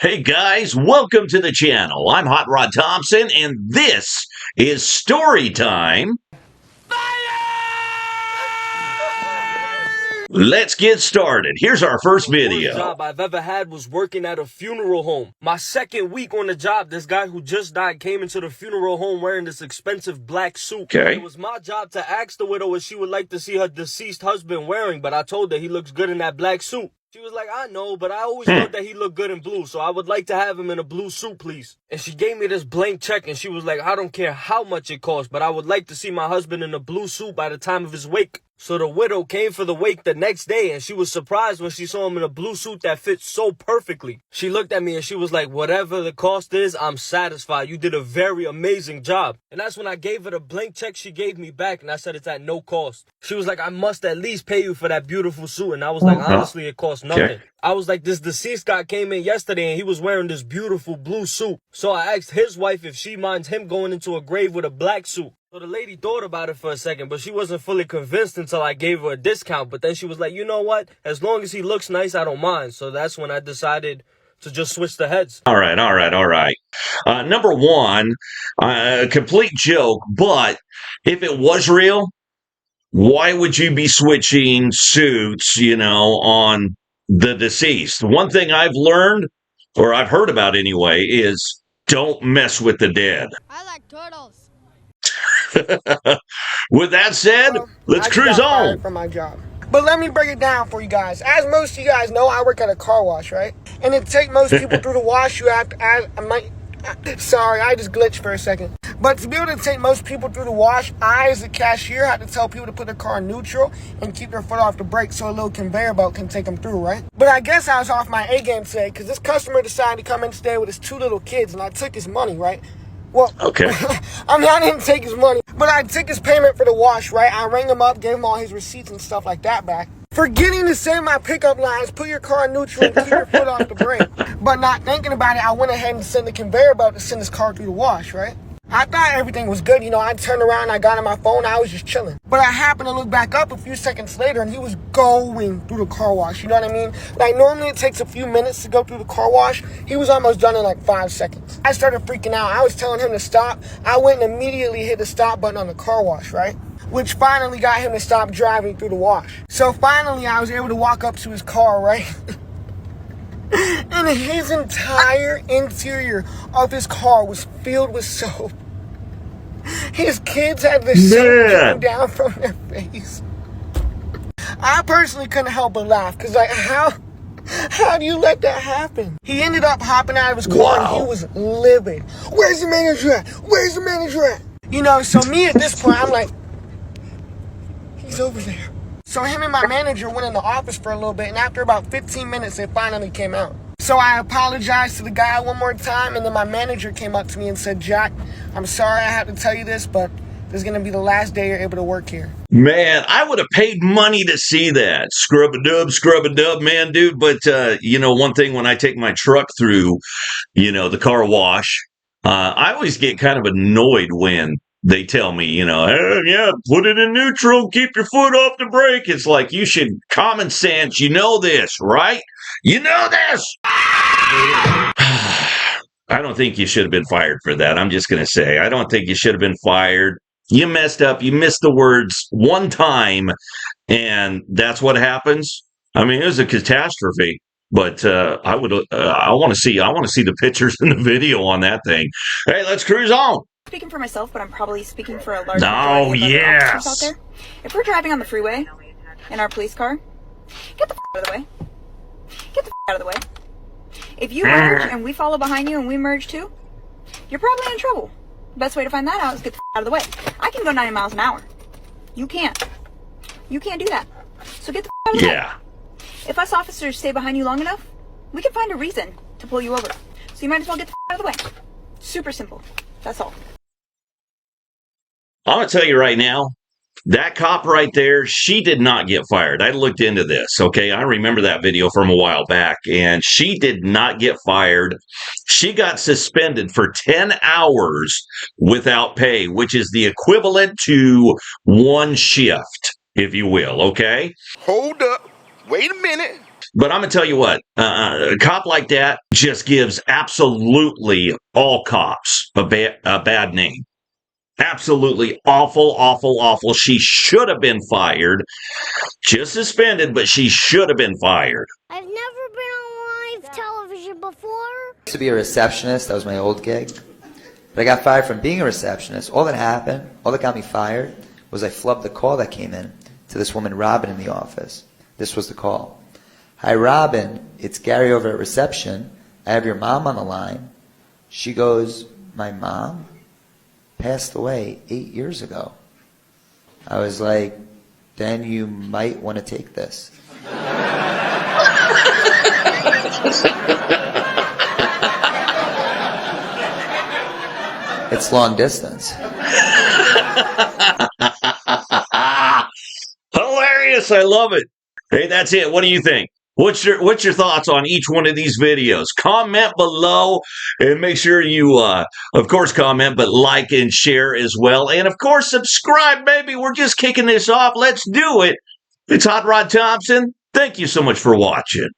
Hey guys, welcome to the channel. I'm Hot Rod Thompson, and this is Storytime. Let's get started. Here's our first video. The worst job I've ever had was working at a funeral home. My second week on the job, this guy who just died came into the funeral home wearing this expensive black suit. Okay. It was my job to ask the widow what she would like to see her deceased husband wearing, but I told her he looks good in that black suit. She was like, I know, but I always thought that he looked good in blue, so I would like to have him in a blue suit, please. And she gave me this blank check, and she was like, I don't care how much it costs, but I would like to see my husband in a blue suit by the time of his wake. So the widow came for the wake the next day, and she was surprised when she saw him in a blue suit that fits so perfectly. She looked at me and she was like, whatever the cost is, I'm satisfied. You did a very amazing job. And that's when I gave her the blank check she gave me back, and I said it's at no cost. She was like, I must at least pay you for that beautiful suit. And I was like, honestly, it costs nothing. Okay. I was like, this deceased guy came in yesterday and he was wearing this beautiful blue suit. So I asked his wife if she minds him going into a grave with a black suit. So the lady thought about it for a second, but she wasn't fully convinced until I gave her a discount. But then she was like, you know what? As long as he looks nice, I don't mind. So that's when I decided to just switch the heads. All right. Number one, complete joke, but if it was real, why would you be switching suits, on the deceased? One thing I've learned, or I've heard about anyway, is don't mess with the dead. I like turtles. With that said, let's cruise got on. fired from my job. But let me break it down for you guys. As most of you guys know, I work at a car wash, right? And to take most people through the wash, you have to add, sorry, I just glitched for a second. But to be able to take most people through the wash, I, as a cashier, had to tell people to put their car in neutral and keep their foot off the brake so a little conveyor belt can take them through, right? But I guess I was off my A game today because this customer decided to come in today with his 2 little kids, and I took his money, right? Well, okay. I didn't take his money, but I took his payment for the wash, right? I rang him up, gave him all his receipts and stuff like that back. Forgetting to say my pickup lines, put your car in neutral and keep your foot off the brake. But not thinking about it, I went ahead and sent the conveyor belt to send his car through the wash, right? I thought everything was good. I turned around, I got on my phone, I was just chilling. But I happened to look back up a few seconds later and he was going through the car wash, you know what I mean? Like normally it takes a few minutes to go through the car wash. He was almost done in like 5 seconds. I started freaking out. I was telling him to stop. I went and immediately hit the stop button on the car wash, right? Which finally got him to stop driving through the wash. So finally I was able to walk up to his car, right? And his entire interior of his car was filled with soap. His kids had the soap coming down from their face. I personally couldn't help but laugh because, like, how do you let that happen? He ended up hopping out of his car and he was livid. Where's the manager at? Where's the manager at? So me at this point, I'm like, he's over there. So him and my manager went in the office for a little bit, and after about 15 minutes, they finally came out. So I apologized to the guy one more time, and then my manager came up to me and said, Jack, I'm sorry I have to tell you this, but this is going to be the last day you're able to work here. Man, I would have paid money to see that. Scrub-a-dub, man, dude. But, one thing when I take my truck through, the car wash, I always get kind of annoyed when they tell me, hey, yeah, put it in neutral, keep your foot off the brake. It's like, you should, common sense, you know this, right? You know this! I don't think you should have been fired for that. I'm just going to say, I don't think you should have been fired. You messed up. You missed the words one time, and that's what happens. I mean, it was a catastrophe. But I want to see the pictures and the video on that thing. Hey, let's cruise on. Speaking for myself, but I'm probably speaking for a large majority of other officers out there. If we're driving on the freeway in our police car, get the out of the way. Get the out of the way. If you merge and we follow behind you and we merge too, you're probably in trouble. The best way to find that out is get the out of the way. I can go 90 miles an hour. You can't. You can't do that. So get the out of the way. If us officers stay behind you long enough, we can find a reason to pull you over. So you might as well get the out of the way. Super simple. That's all. I'm going to tell you right now, that cop right there, she did not get fired. I looked into this, okay? I remember that video from a while back, and she did not get fired. She got suspended for 10 hours without pay, which is the equivalent to one shift, if you will, okay? Hold up. Wait a minute. But I'm gonna tell you what, a cop like that just gives absolutely all cops a bad name. Absolutely awful, awful, awful. She should have been fired. Just suspended, but she should have been fired. I've never been on live television before. I used to be a receptionist. That was my old gig. But I got fired from being a receptionist. All that happened, all that got me fired, was I flubbed the call that came in to this woman, Robin, in the office. This was the call. Hi, Robin. It's Gary over at reception. I have your mom on the line. She goes, my mom passed away 8 years ago. I was like, then you might want to take this. It's long distance. Hilarious. I love it. Hey, that's it. What do you think? What's your thoughts on each one of these videos? Comment below and make sure you, of course, comment, but like and share as well. And, of course, subscribe, baby. We're just kicking this off. Let's do it. It's Hot Rod Thompson. Thank you so much for watching.